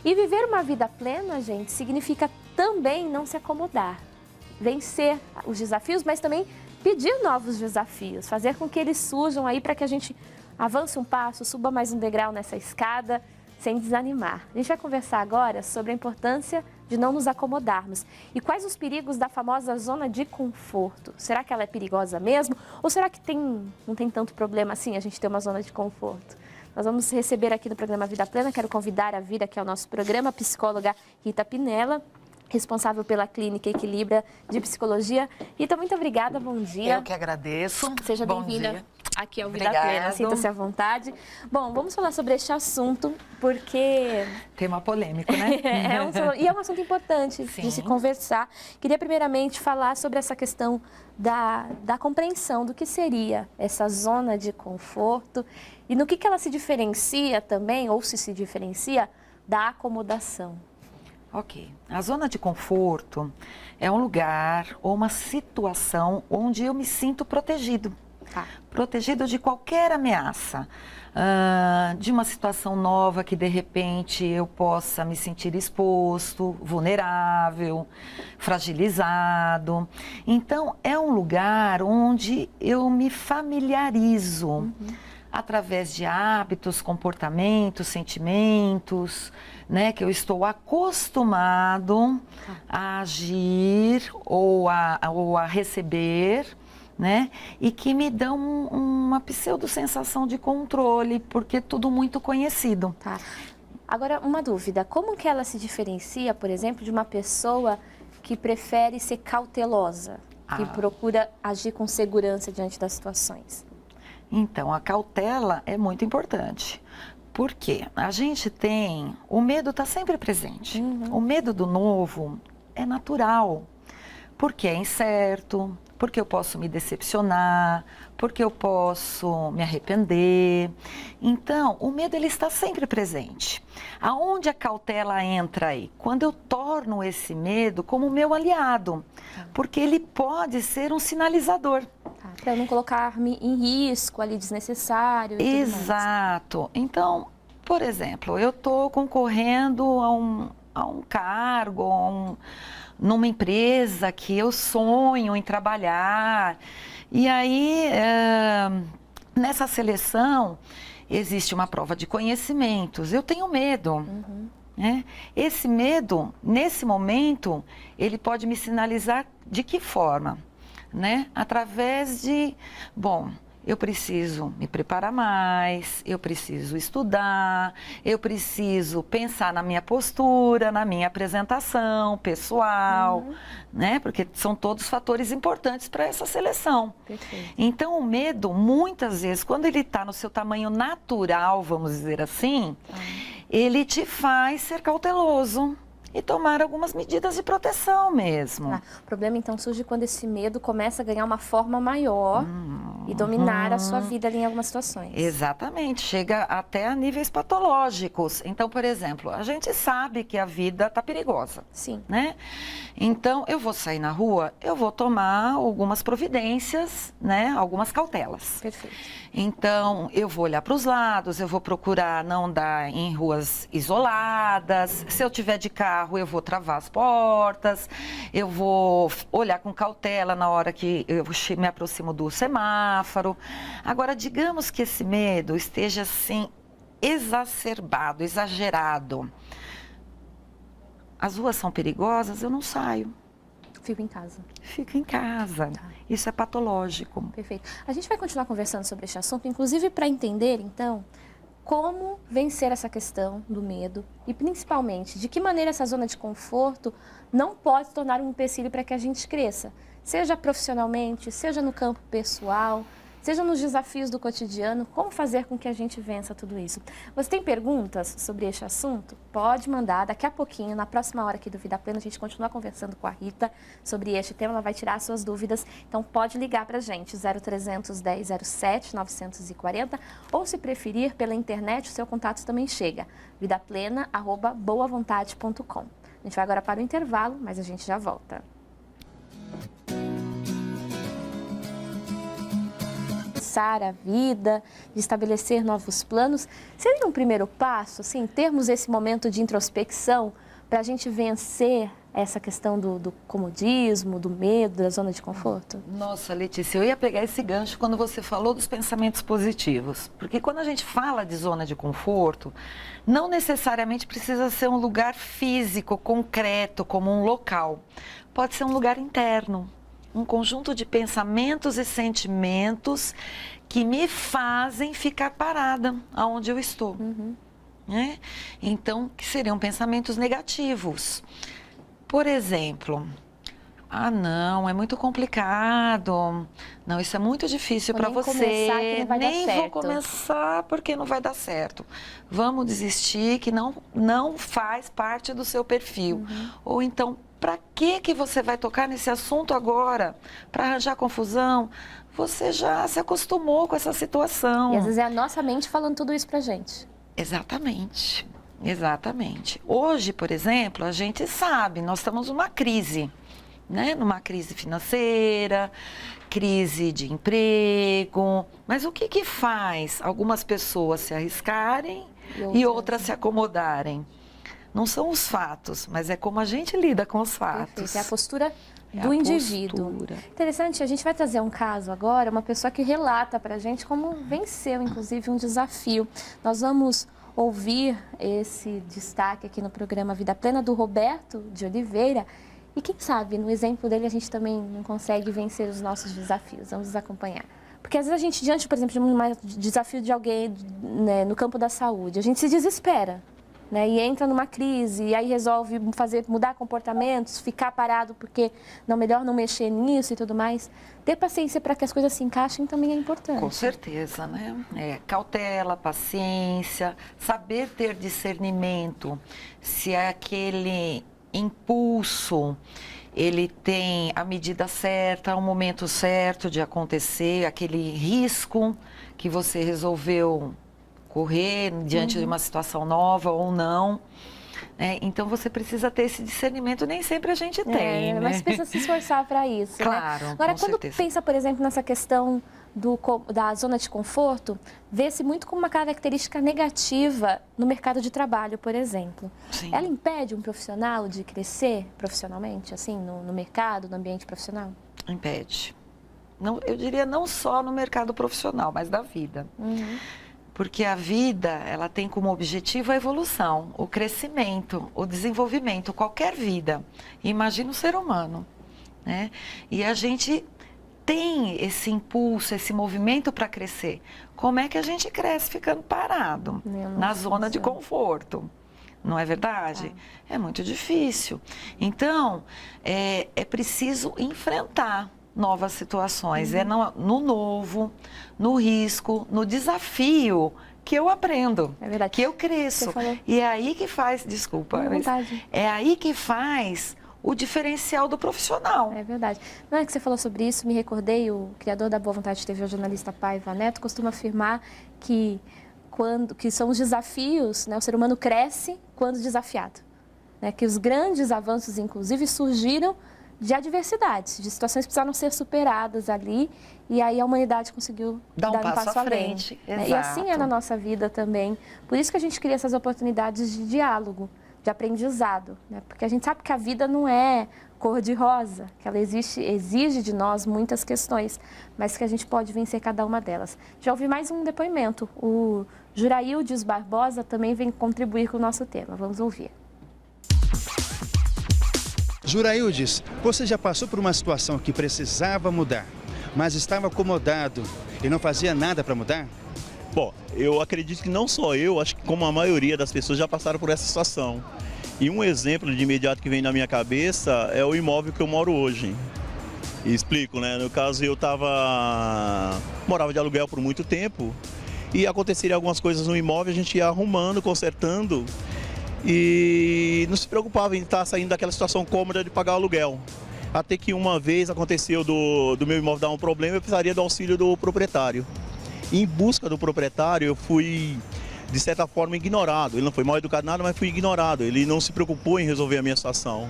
E viver uma vida plena, gente, significa também não se acomodar. Vencer os desafios, mas também pedir novos desafios, fazer com que eles surjam aí para que a gente avance um passo, suba mais um degrau nessa escada, sem desanimar. A gente vai conversar agora sobre a importância de não nos acomodarmos e quais os perigos da famosa zona de conforto. Será que ela é perigosa mesmo? Ou será que não tem tanto problema assim a gente ter uma zona de conforto? Nós vamos receber aqui no programa Vida Plena, quero convidar a vir aqui ao nosso programa, a psicóloga Rita Pinella, responsável pela Clínica Equilibra de Psicologia. Rita, muito obrigada, bom dia. Eu que agradeço. Seja bem-vinda aqui ao Vida Plena, sinta-se à vontade. Bom, vamos falar sobre este assunto, porque... Tema polêmico, né? E é um assunto importante de se conversar. Queria primeiramente falar sobre essa questão da compreensão do que seria essa zona de conforto e no que ela se diferencia também, ou se diferencia, da acomodação. Ok. A zona de conforto é um lugar ou uma situação onde eu me sinto protegido. Protegido de qualquer ameaça, de uma situação nova que de repente eu possa me sentir exposto, vulnerável, fragilizado. Então é um lugar onde eu me familiarizo através de hábitos, comportamentos, sentimentos, né, que eu estou acostumado a agir ou a receber, né? E que me dão uma pseudo-sensação de controle, porque é tudo muito conhecido. Tá. Agora, uma dúvida, como que ela se diferencia, por exemplo, de uma pessoa que prefere ser cautelosa, que procura agir com segurança diante das situações? Então, a cautela é muito importante. Por quê? A gente tem... O medo está sempre presente. O medo do novo é natural, porque é incerto, porque eu posso me decepcionar, porque eu posso me arrepender. Então, o medo ele está sempre presente. Aonde a cautela entra aí? Quando eu torno esse medo como meu aliado, porque ele pode ser um sinalizador. Para eu não colocar-me em risco ali desnecessário. Exato. Então, por exemplo, eu estou concorrendo a um cargo, numa empresa que eu sonho em trabalhar. E aí, nessa seleção, existe uma prova de conhecimentos. Eu tenho medo. Né? Esse medo, nesse momento, ele pode me sinalizar de que forma? Né? Através de, bom, eu preciso me preparar mais, eu preciso estudar, eu preciso pensar na minha postura, na minha apresentação pessoal, né? Porque são todos fatores importantes para essa seleção. Perfeito. Então, o medo, muitas vezes, quando ele está no seu tamanho natural, vamos dizer assim, ele te faz ser cauteloso e tomar algumas medidas de proteção mesmo. O problema, então, surge quando esse medo começa a ganhar uma forma maior e dominar a sua vida ali em algumas situações. Exatamente, chega até a níveis patológicos. Então, por exemplo, a gente sabe que a vida está perigosa. Sim. Né? Então, eu vou sair na rua, eu vou tomar algumas providências, né? Algumas cautelas. Perfeito. Então, eu vou olhar para os lados, eu vou procurar não andar em ruas isoladas. Se eu tiver de carro, eu vou travar as portas, eu vou olhar com cautela na hora que eu me aproximo do semáforo. Agora, digamos que esse medo esteja assim, exacerbado, exagerado. As ruas são perigosas, eu não saio. Fico em casa. Fico em casa. Isso é patológico. Perfeito. A gente vai continuar conversando sobre este assunto, inclusive para entender, então, como vencer essa questão do medo e, principalmente, de que maneira essa zona de conforto não pode se tornar um empecilho para que a gente cresça, seja profissionalmente, seja no campo pessoal, seja nos desafios do cotidiano, como fazer com que a gente vença tudo isso. Você tem perguntas sobre este assunto? Pode mandar, daqui a pouquinho, na próxima hora aqui do Vida Plena, a gente continua conversando com a Rita sobre este tema, ela vai tirar as suas dúvidas, então pode ligar para a gente, 0300 1007 940, ou se preferir, pela internet, o seu contato também chega, vidaplena@boavontade.com. A gente vai agora para o intervalo, mas a gente já volta. recomeçar a vida, de estabelecer novos planos, seria um primeiro passo, assim, termos esse momento de introspecção para a gente vencer essa questão do comodismo, do medo, da zona de conforto? Nossa, Letícia, eu ia pegar esse gancho quando você falou dos pensamentos positivos. Porque quando a gente fala de zona de conforto, não necessariamente precisa ser um lugar físico, concreto, como um local. Pode ser um lugar interno, um conjunto de pensamentos e sentimentos que me fazem ficar parada aonde eu estou. Né? Então, que seriam pensamentos negativos. Por exemplo, não, é muito complicado, não, isso é muito difícil para você, nem vou começar porque não vai dar certo. Vamos desistir, que não faz parte do seu perfil. Ou então, para que você vai tocar nesse assunto agora? Para arranjar confusão? Você já se acostumou com essa situação. E às vezes é a nossa mente falando tudo isso pra gente. Exatamente. Exatamente. Hoje, por exemplo, a gente sabe, nós estamos numa crise, né? Numa crise financeira, crise de emprego. Mas o que faz algumas pessoas se arriscarem e outras se acomodarem? Não são os fatos, mas é como a gente lida com os fatos. Perfeito. É a postura do indivíduo. Interessante, a gente vai trazer um caso agora, uma pessoa que relata pra gente como venceu, inclusive, um desafio. Nós vamos ouvir esse destaque aqui no programa Vida Plena do Roberto de Oliveira e quem sabe no exemplo dele a gente também não consegue vencer os nossos desafios. Vamos nos acompanhar. Porque às vezes a gente, diante, por exemplo, de um desafio de alguém, né, no campo da saúde, a gente se desespera, né, e entra numa crise e aí resolve mudar comportamentos, ficar parado porque melhor não mexer nisso e tudo mais. Ter paciência para que as coisas se encaixem também é importante. Com certeza, né? Cautela, paciência, saber ter discernimento, se é aquele impulso, ele tem a medida certa, o momento certo de acontecer, aquele risco que você resolveu correr diante de uma situação nova ou não. Então você precisa ter esse discernimento, nem sempre a gente tem, né? Mas precisa se esforçar para isso. Claro, né? Agora, com quando certeza. pensa, por exemplo, nessa questão da zona de conforto, vê-se muito como uma característica negativa no mercado de trabalho, por exemplo. Sim. Ela impede um profissional de crescer profissionalmente, assim, no mercado, no ambiente profissional? Impede. Não, eu diria não só no mercado profissional, mas da vida. Porque a vida, ela tem como objetivo a evolução, o crescimento, o desenvolvimento, qualquer vida. Imagina o ser humano, né? E a gente tem esse impulso, esse movimento para crescer. Como é que a gente cresce ficando parado na zona de conforto? Não é verdade? É muito difícil. Então, é preciso enfrentar novas situações. É no novo, no risco, no desafio que eu aprendo, que eu cresço. E é aí que faz, desculpa, é aí que faz o diferencial do profissional. É verdade. Na hora que você falou sobre isso, me recordei, o criador da Boa Vontade TV, o jornalista Paiva Neto, costuma afirmar que são os desafios, né, o ser humano cresce quando desafiado. Né, que os grandes avanços, inclusive, surgiram de adversidades, de situações que precisaram ser superadas ali, e aí a humanidade conseguiu dar um passo à frente. Né? E assim é na nossa vida também. Por isso que a gente cria essas oportunidades de diálogo, de aprendizado, né? Porque a gente sabe que a vida não é cor-de-rosa, que ela exige de nós muitas questões, mas que a gente pode vencer cada uma delas. Já ouvi mais um depoimento. O Juraildes Barbosa também vem contribuir com o nosso tema. Vamos ouvir. Juraildes, você já passou por uma situação que precisava mudar, mas estava acomodado e não fazia nada para mudar? Bom, eu acredito que não só eu, acho que como a maioria das pessoas já passaram por essa situação. E um exemplo de imediato que vem na minha cabeça é o imóvel que eu moro hoje. E explico, né? No caso, eu morava de aluguel por muito tempo e aconteceria algumas coisas no imóvel, a gente ia arrumando, consertando. E não se preocupava em estar saindo daquela situação cômoda de pagar o aluguel. Até que uma vez aconteceu do meu imóvel dar um problema, eu precisaria do auxílio do proprietário. Em busca do proprietário, eu fui, de certa forma, ignorado. Ele não foi mal educado nada, mas fui ignorado. Ele não se preocupou em resolver a minha situação.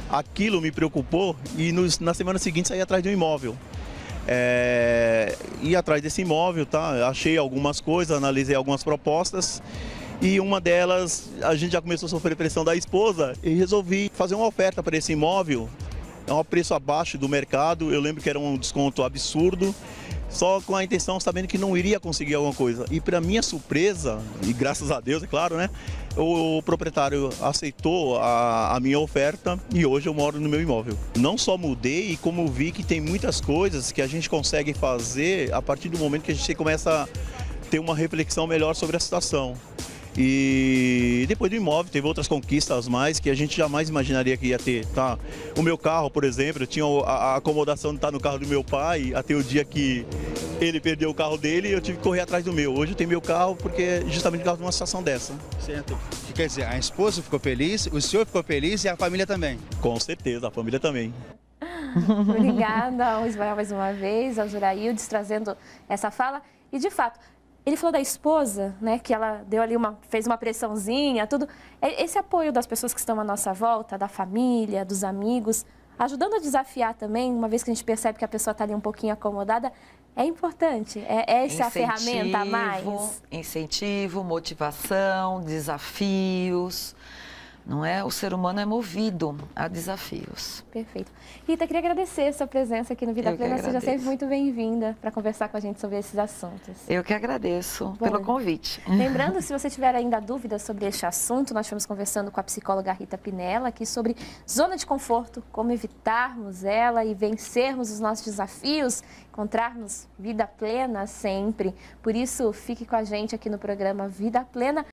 Aquilo me preocupou e na semana seguinte saí atrás de um imóvel. ir atrás desse imóvel, tá? Achei algumas coisas, analisei algumas propostas e uma delas a gente já começou a sofrer pressão da esposa e resolvi fazer uma oferta para esse imóvel. É um preço abaixo do mercado, eu lembro que era um desconto absurdo, só com a intenção, sabendo que não iria conseguir alguma coisa. E para minha surpresa, e graças a Deus, é claro, né? O proprietário aceitou a minha oferta e hoje eu moro no meu imóvel. Não só mudei, como vi que tem muitas coisas que a gente consegue fazer a partir do momento que a gente começa a ter uma reflexão melhor sobre a situação. E depois do imóvel, teve outras conquistas mais que a gente jamais imaginaria que ia ter, tá? O meu carro, por exemplo, eu tinha a acomodação de estar no carro do meu pai, até o dia que ele perdeu o carro dele, eu tive que correr atrás do meu. Hoje eu tenho meu carro porque justamente por causa de uma situação dessa. Certo. Quer dizer, a esposa ficou feliz, o senhor ficou feliz e a família também? Com certeza, a família também. Obrigada ao Ismael mais uma vez, ao Juraildes, trazendo essa fala. E, de fato, ele falou da esposa, né, que ela deu ali fez uma pressãozinha, tudo. Esse apoio das pessoas que estão à nossa volta, da família, dos amigos, ajudando a desafiar também, uma vez que a gente percebe que a pessoa está ali um pouquinho acomodada, é importante. Essa é a ferramenta a mais. Incentivo, motivação, desafios. Não é? O ser humano é movido a desafios. Perfeito. Rita, queria agradecer a sua presença aqui no Vida Plena. Seja sempre muito bem-vinda para conversar com a gente sobre esses assuntos. Eu que agradeço pelo convite. Lembrando, se você tiver ainda dúvidas sobre este assunto, nós estamos conversando com a psicóloga Rita Pinella aqui sobre zona de conforto, como evitarmos ela e vencermos os nossos desafios, encontrarmos vida plena sempre. Por isso, fique com a gente aqui no programa Vida Plena.